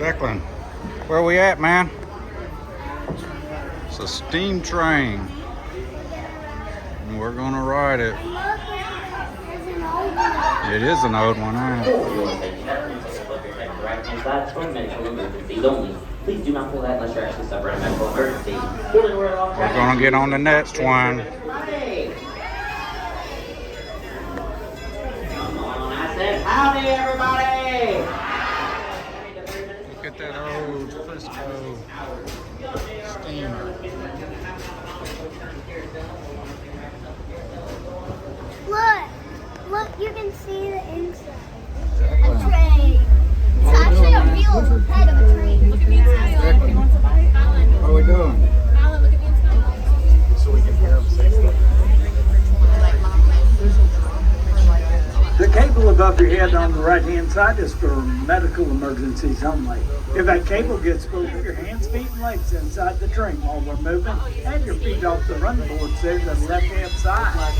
Declan, where we at, man? It's a steam train. And we're gonna ride it. It is an old one, huh? Please do not pull that unless you're actually suffering a medical emergency. We're gonna get on the next one. Come on, I said howdy, everybody! Look at that old Frisco steamer. Look, you can see the inside. A train. It's actually a real head of a train. Look at the inside. You want to buy it? Alan. What are we doing? Alan, look at the inside. So we can hear them say stuff. The cable above your head on the right-hand side is for medical emergencies only. If that cable gets pulled, put your hands, feet, and legs inside the train while we're moving, and your feet off the running boards there to the left-hand side.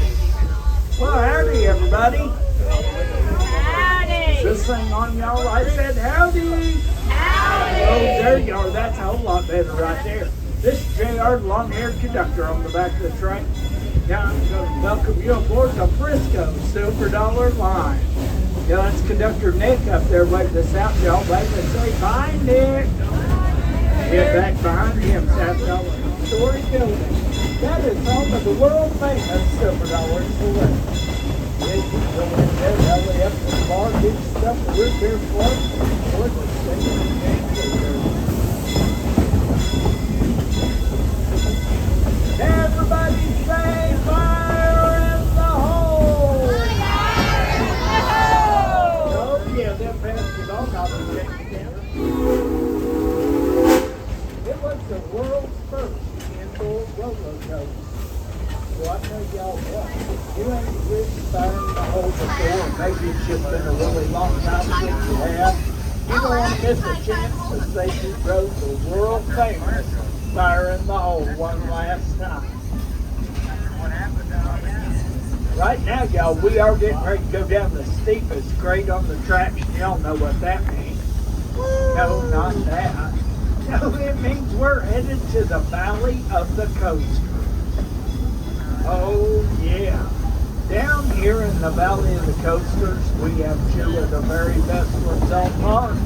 Well, howdy, everybody. Howdy. Is this thing on, y'all? I said howdy. Howdy. Oh, there you are. That's a whole lot better right there. This is JR, the long-haired conductor on the back of the train. Now I'm going to welcome you aboard the Frisco Silver Dollar Line. Now that's Conductor Nick up there waving us out. Y'all wave and say, bye, Nick. Get back behind him, South Dollar Story Building. That is home of the world-famous Silver Dollar Saloon. Yeah, you can go in there, belly up to the bar, get your stuff, a root beer float, or the singing and dancing. Everybody say fire in the hole! Oh yeah, them basketball not be taken down. It was the world's first indoor roller coaster. So I tell y'all what, you ain't really fire in the hole before, maybe it's just been a really long time since you have. You don't want to miss a chance to say you rode the world famous fire in the hole one last time. Right now, y'all, we are getting ready to go down the steepest grade on the tracks. Y'all know what that means. No, not that. No, it means we're headed to the Valley of the Coaster. Oh, yeah. Down here in the Valley of the Coasters, we have two of the very best ones on park.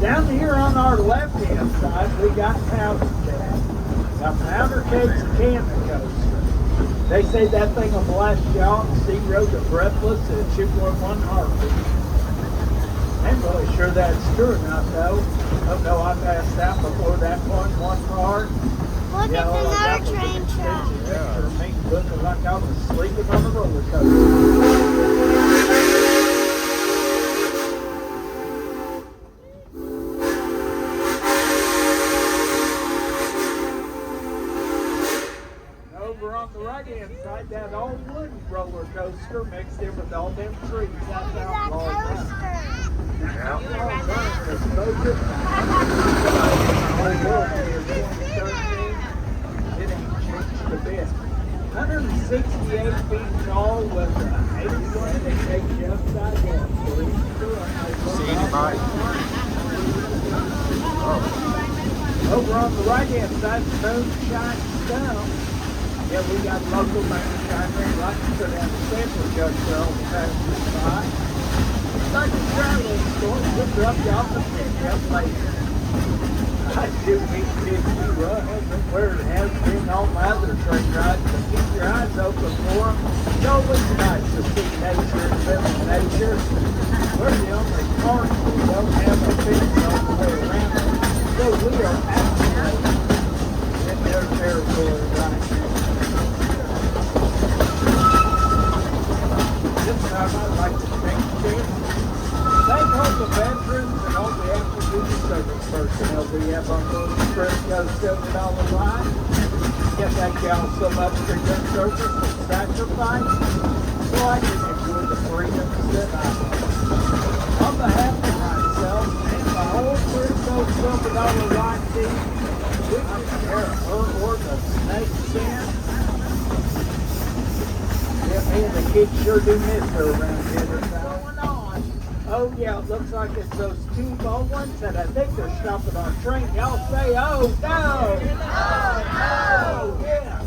Down here on our left-hand side, we got Powder Keg. Now, Powder Keg's a cannon coaster. They say that thing will blast you out and see road to breathless and shoot more than one heartbeat. I'm really sure that's true or not, though. Oh, no, I passed out before that one car. Look at another train track. Yeah. Me looking like I was sleeping on a roller coaster. On the right-hand side, that old wooden roller coaster mixed in with all them trees. That's Outlaw Run. Outlaw Run is voted it ain't changed a bit. 168 feet tall with an 81 that takes you upside down. See anybody? Over on the right-hand side, Moonshine Stone. Yeah, we got local moonshine right to that sample jug there on the passenger side. It's like a travel store. We'll drop you off and pick you up later. I do mean where it has been on my other train rides, but keep your eyes open for them. It's always nice to see nature and live in nature. We're the only park we don't have a fence all the way around it. So we are actually in their territory right now. This time I'd like to thank all the veterans and all the active duty service personnel we have on the Frisco $7 line. Yes, thank y'all so much for your service and sacrifice so I can enjoy the freedoms that I have. On behalf of myself and the whole Frisco $7 line team, we prepare her or the snake skin. Yeah, me and the kids sure do miss her around here. What's going on? Oh yeah, it looks like it's those two low ones, and I think they're stopping on train. Y'all say, oh no! Oh yeah!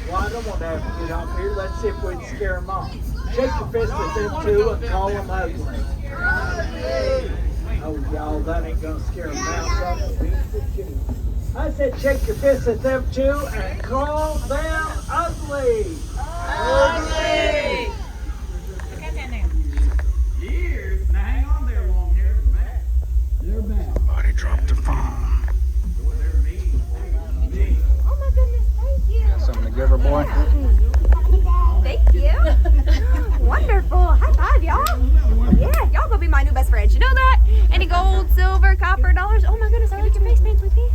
Well, I don't want to have to get up here. Let's see if we can scare them off. Shake your fist at them two and call them ugly. Oh y'all, that ain't gonna scare them out. I said shake your fist at them two and call them ugly. Ugly! Somebody dropped the phone. Oh my goodness, thank you. Got something to give her, boy? Thank you. Wonderful. High five, y'all. Yeah, y'all gonna be my new best friends. You know that? Any gold, silver, copper, dollars? Oh my goodness, I like your face paint, sweetie.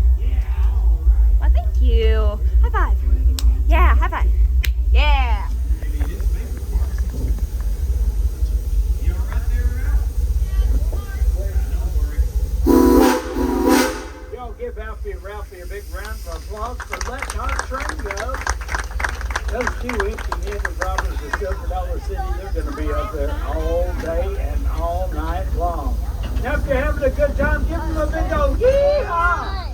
Well, thank you. High five. Yeah, high five. Yeah. Y'all give Alfie and Ralphie a big round of applause for letting our train go. Those two empty-handed robbers of Silver Dollar City, they're going to be up there all day and all night long. Now, if you're having a good time, give them a big old yee-haw!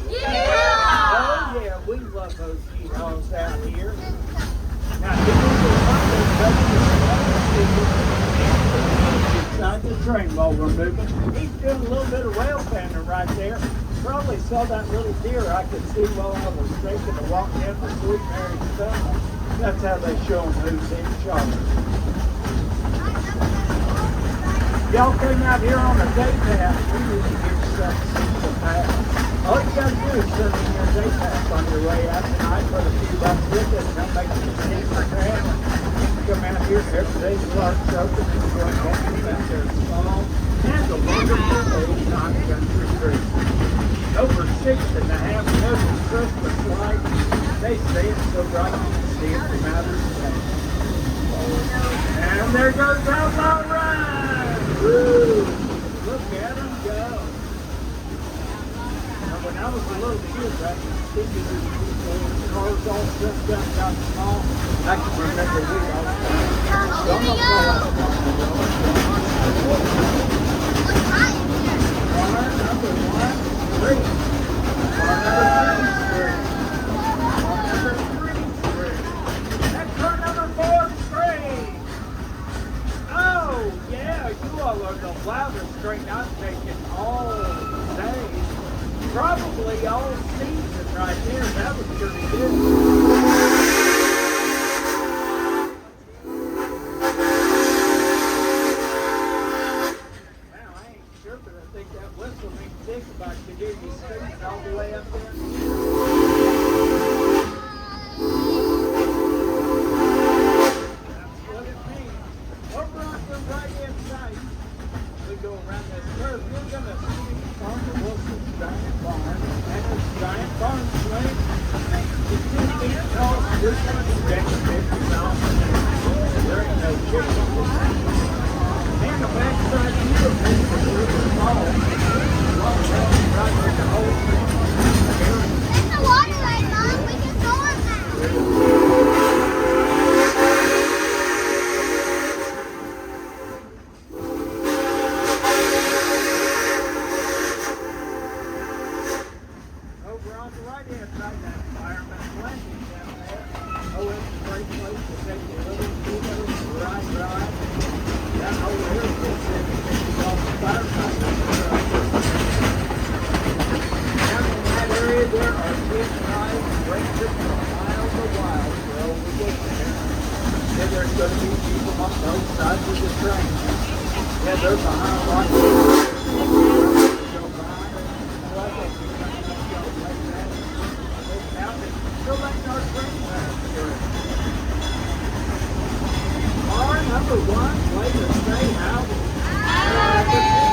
Oh, yeah, we love those yee-haws out here. Now, if inside the train while we're moving, he's doing a little bit of rail fanning right there. Probably saw that little deer I could see while I was taking a walk down the Sweet Mary's Tunnel. That's how they show them who's in charge. Y'all came out here on a day pass. We need to get yourself a pass. All you gotta do is send in your day pass on your way out tonight. Put a few bucks with it and they'll make you a seat for traveling. Come out here every day. Clark's open. Enjoy walking out there small. And the wonderful old non-country street. Over 6.5 million Christmas lights. They say it's so bright you can see it from outer space. And there goes Outlaw Ryan! Woo! Look at him go. Now, when I was a little kid, I was thinking of these cars all set up down small. I can remember we all Car number 1, 3. Car number 3, 3. Car number 3, 3. And car number 4, 3. Oh, yeah, you all are the loudest train I've taken all day. Probably all season right there. That was pretty good. About to give you straight all the way up there. That's what it means. Over on the right hand side, we go around this curve. You're going to see Farmer Wilson's giant barn and his giant barn swing. It's 2 feet tall. This one's stretched 50 miles an hour. There ain't no chicken on this thing. And the backside of you is a little small. It's a waterway, Mom. We can go on that. Over on the right-hand side, that fireman's landing down there. Oh, it's a great place to take a little ride. That whole hill is off the firefighter. There are 10 rides ranging from miles to miles where we get there. And there's going to be people on both sides of the train. Yeah, they're behind like this. Go behind it. Still letting our train pass through. Car number 1, way to stay howdy. Hey.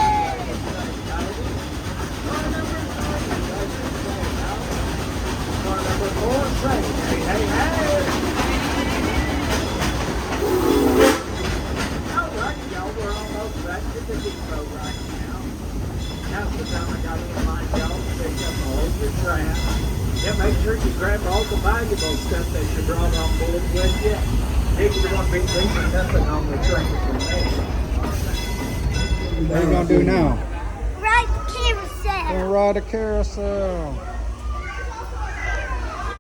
Alright, y'all, we're almost back to the depot right now. Now's the time I got to remind y'all to pick up all your trash. Yeah, make sure you grab all the valuable stuff that you brought on board with you. Maybe we're going to be leaving nothing on the train from there. What are you gonna do now? Ride the carousel. Gonna ride a carousel.